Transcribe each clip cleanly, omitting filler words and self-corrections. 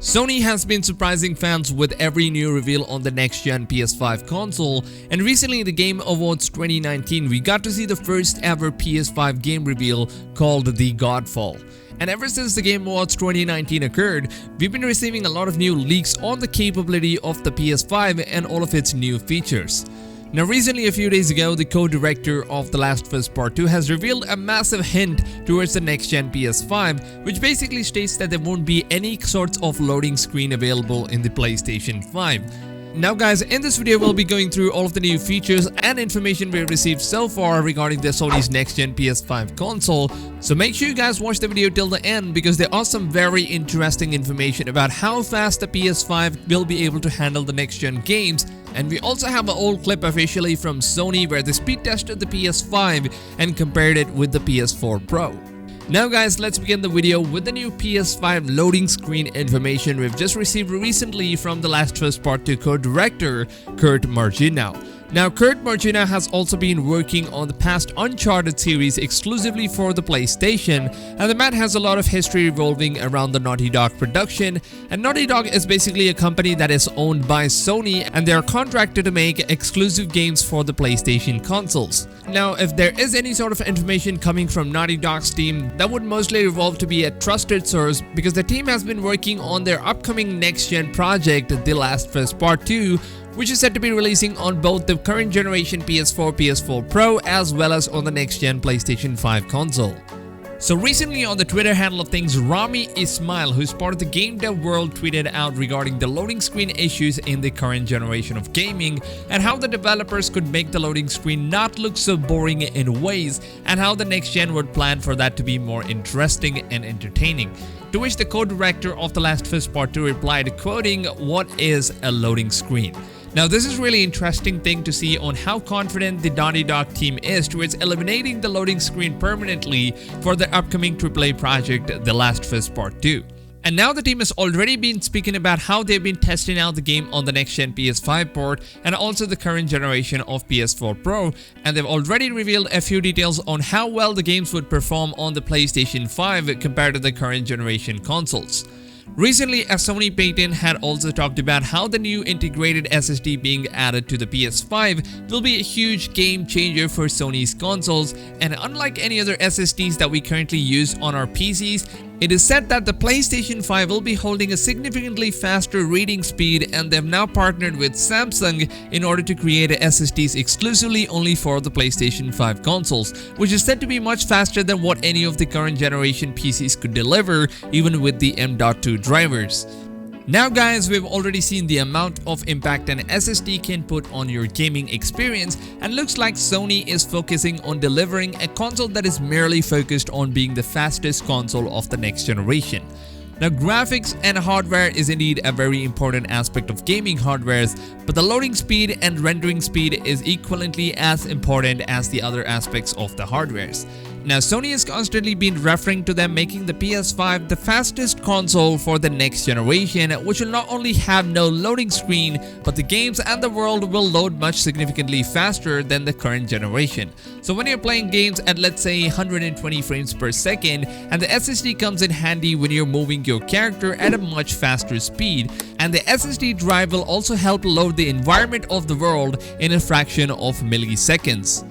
Sony has been surprising fans with every new reveal on the next-gen PS5 console, and recently in the Game Awards 2019 we got to see the first ever PS5 game reveal called The Godfall. And ever since the Game Awards 2019 occurred, we've been receiving a lot of new leaks on the capability of the PS5 and all of its new features. Now recently, a few days ago, the co-director of The Last of Us Part 2 has revealed a massive hint towards the next-gen PS5, which basically states that there won't be any sorts of loading screen available in the PlayStation 5. Now guys, in this video we'll be going through all of the new features and information we've received so far regarding the Sony's next-gen PS5 console, so make sure you guys watch the video till the end because there are some very interesting information about how fast the PS5 will be able to handle the next-gen games. And we also have an old clip officially from Sony where they speed tested the PS5 and compared it with the PS4 Pro. Now guys, let's begin the video with the new PS5 loading screen information we've just received recently from The Last of Us Part 2 co-director Kurt Margino. Now, Kurt Margino has also been working on the past Uncharted series exclusively for the PlayStation, and the man has a lot of history revolving around the Naughty Dog production, and Naughty Dog is basically a company that is owned by Sony and they are contracted to make exclusive games for the PlayStation consoles. Now, if there is any sort of information coming from Naughty Dog's team, that would mostly revolve to be a trusted source because the team has been working on their upcoming next-gen project, The Last of Us Part 2, which is set to be releasing on both the current generation PS4, PS4 Pro as well as on the next-gen PlayStation 5 console. So recently on the Twitter handle of things, Rami Ismail, who's part of the game dev world, tweeted out regarding the loading screen issues in the current generation of gaming and how the developers could make the loading screen not look so boring in ways and how the next gen would plan for that to be more interesting and entertaining. To which the co-director of The Last of Us Part 2 replied, quoting, "What is a loading screen?" Now this is really interesting thing to see on how confident the Naughty Dog team is towards eliminating the loading screen permanently for their upcoming AAA project, The Last of Us Part 2. And now the team has already been speaking about how they've been testing out the game on the next-gen PS5 port and also the current generation of PS4 Pro, and they've already revealed a few details on how well the games would perform on the PlayStation 5 compared to the current generation consoles. Recently, a Sony patent had also talked about how the new integrated SSD being added to the PS5 will be a huge game changer for Sony's consoles, and unlike any other SSDs that we currently use on our PCs, it is said that the PlayStation 5 will be holding a significantly faster reading speed, and they've now partnered with Samsung in order to create SSDs exclusively only for the PlayStation 5 consoles, which is said to be much faster than what any of the current generation PCs could deliver, even with the M.2 drivers. Now guys, we've already seen the amount of impact an SSD can put on your gaming experience, and looks like Sony is focusing on delivering a console that is merely focused on being the fastest console of the next generation. Now graphics and hardware is indeed a very important aspect of gaming hardwares, but the loading speed and rendering speed is equivalently as important as the other aspects of the hardwares. Now Sony has constantly been referring to them making the PS5 the fastest console for the next generation, which will not only have no loading screen, but the games and the world will load much significantly faster than the current generation. So when you're playing games at let's say 120 frames per second, and the SSD comes in handy when you're moving your character at a much faster speed, and the SSD drive will also help load the environment of the world in a fraction of milliseconds.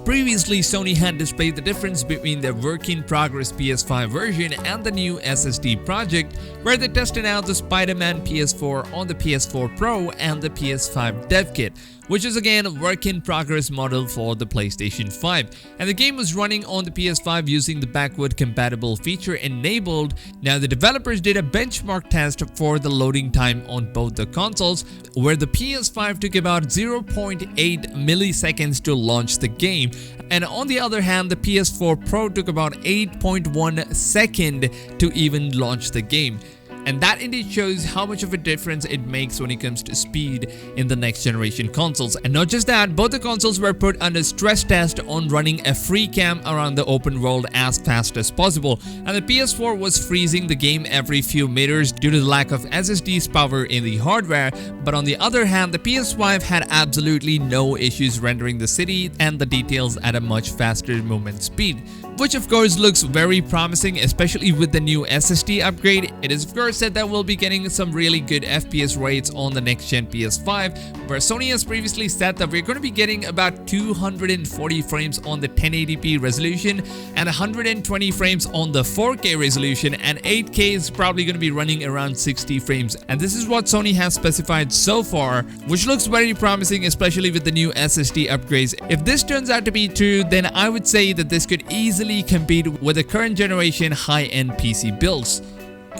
Previously, Sony had displayed the difference between their work-in-progress PS5 version and the new SSD project, where they tested out the Spider-Man PS4 on the PS4 Pro and the PS5 dev kit, which is again a work-in-progress model for the PlayStation 5. And the game was running on the PS5 using the backward compatible feature enabled. Now the developers did a benchmark test for the loading time on both the consoles, where the PS5 took about 0.8 milliseconds to launch the game, and on the other hand the PS4 Pro took about 8.1 seconds to even launch the game. And that indeed shows how much of a difference it makes when it comes to speed in the next generation consoles. And not just that, both the consoles were put under stress test on running a free cam around the open world as fast as possible, and the PS4 was freezing the game every few meters due to the lack of SSD's power in the hardware, but on the other hand the PS5 had absolutely no issues rendering the city and the details at a much faster movement speed, which of course looks very promising, especially with the new SSD upgrade. It is of course rumors said that we'll be getting some really good FPS rates on the next-gen PS5, where Sony has previously said that we're going to be getting about 240 frames on the 1080p resolution and 120 frames on the 4K resolution, and 8K is probably going to be running around 60 frames. And this is what Sony has specified so far, which looks very promising, especially with the new SSD upgrades. If this turns out to be true, then I would say that this could easily compete with the current generation high-end PC builds.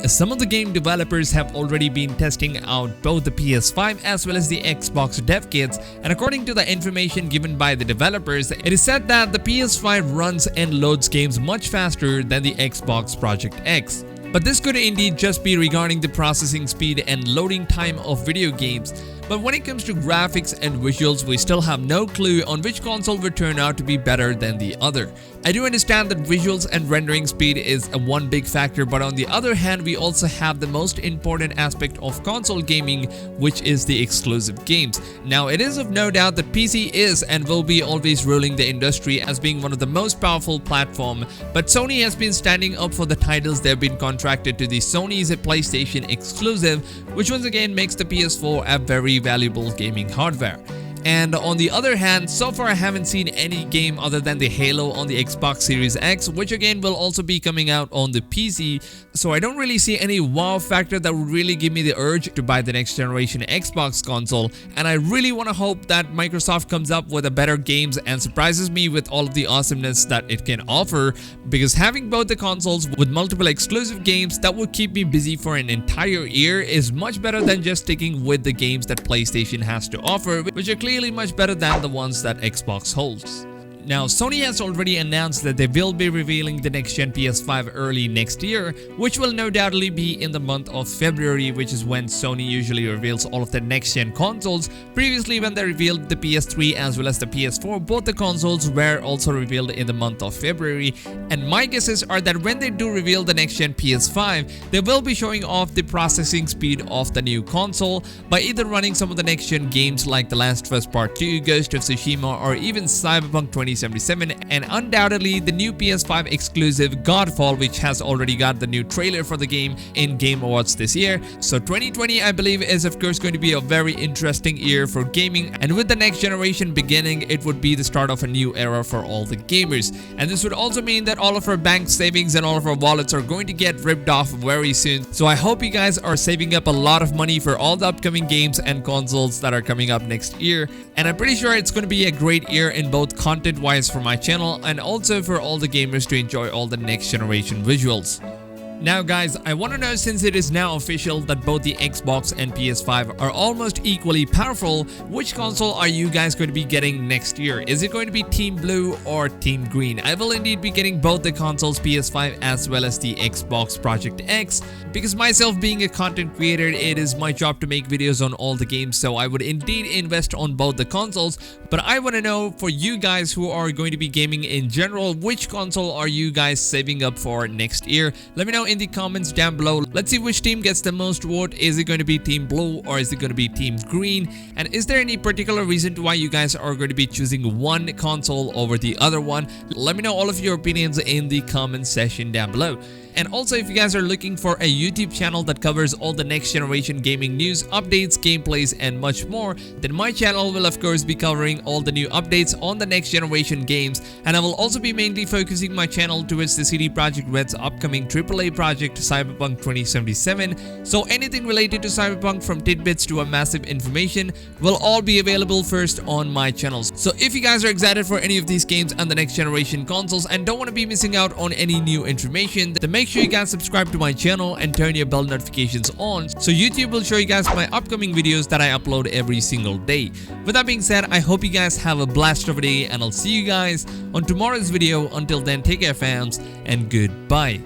Some of the game developers have already been testing out both the PS5 as well as the Xbox dev kits, and according to the information given by the developers, it is said that the PS5 runs and loads games much faster than the Xbox Project X. But this could indeed just be regarding the processing speed and loading time of video games. But when it comes to graphics and visuals, we still have no clue on which console will turn out to be better than the other. I do understand that visuals and rendering speed is one big factor, but on the other hand, we also have the most important aspect of console gaming, which is the exclusive games. Now, it is of no doubt that PC is and will be always ruling the industry as being one of the most powerful platforms, but Sony has been standing up for the titles they've been contracted to the Sony's PlayStation exclusive, which once again makes the PS4 a very valuable gaming hardware. And on the other hand, so far I haven't seen any game other than the Halo on the Xbox Series X, which again will also be coming out on the PC. So I don't really see any wow factor that would really give me the urge to buy the next generation Xbox console. And I really want to hope that Microsoft comes up with a better games and surprises me with all of the awesomeness that it can offer, because having both the consoles with multiple exclusive games that would keep me busy for an entire year is much better than just sticking with the games that PlayStation has to offer, which are clearly much better than the ones that Xbox holds. Now, Sony has already announced that they will be revealing the next-gen PS5 early next year, which will no doubtly be in the month of February, which is when Sony usually reveals all of the next-gen consoles. Previously, when they revealed the PS3 as well as the PS4, both the consoles were also revealed in the month of February. And my guesses are that when they do reveal the next-gen PS5, they will be showing off the processing speed of the new console by either running some of the next-gen games like The Last of Us Part 2, Ghost of Tsushima, or even Cyberpunk 2077, and undoubtedly the new PS5 exclusive Godfall, which has already got the new trailer for the game in Game Awards this year. So 2020, I believe, is of course going to be a very interesting year for gaming, and with the next generation beginning, it would be the start of a new era for all the gamers. And this would also mean that all of our bank savings and all of our wallets are going to get ripped off very soon. So I hope you guys are saving up a lot of money for all the upcoming games and consoles that are coming up next year. And I'm pretty sure it's going to be a great year in both content-wise for my channel and also for all the gamers to enjoy all the next generation visuals. Now guys, I want to know, since it is now official that both the Xbox and PS5 are almost equally powerful, which console are you guys going to be getting next year? Is it going to be Team Blue or Team Green? I will indeed be getting both the consoles, PS5 as well as the Xbox Project X, because myself being a content creator, it is my job to make videos on all the games, so I would indeed invest on both the consoles. But I want to know, for you guys who are going to be gaming in general, which console are you guys saving up for next year? Let me know in the comments down below. Let's see which team gets the most vote. Is it going to be Team Blue or is it going to be Team Green? And is there any particular reason to why you guys are going to be choosing one console over the other one? Let me know all of your opinions in the comment section down below. And also, if you guys are looking for a YouTube channel that covers all the next generation gaming news, updates, gameplays, and much more, then my channel will of course be covering all the new updates on the next generation games. And I will also be mainly focusing my channel towards the CD Projekt Red's upcoming AAA project Cyberpunk 2077. So anything related to Cyberpunk, from tidbits to a massive information, will all be available first on my channels. So if you guys are excited for any of these games and the next generation consoles and don't want to be missing out on any new information, then make sure you guys subscribe to my channel and turn your bell notifications on, so YouTube will show you guys my upcoming videos that I upload every single day. With that being said, I hope you guys have a blast of a day, and I'll see you guys on tomorrow's video. Until then, take care fams, and goodbye.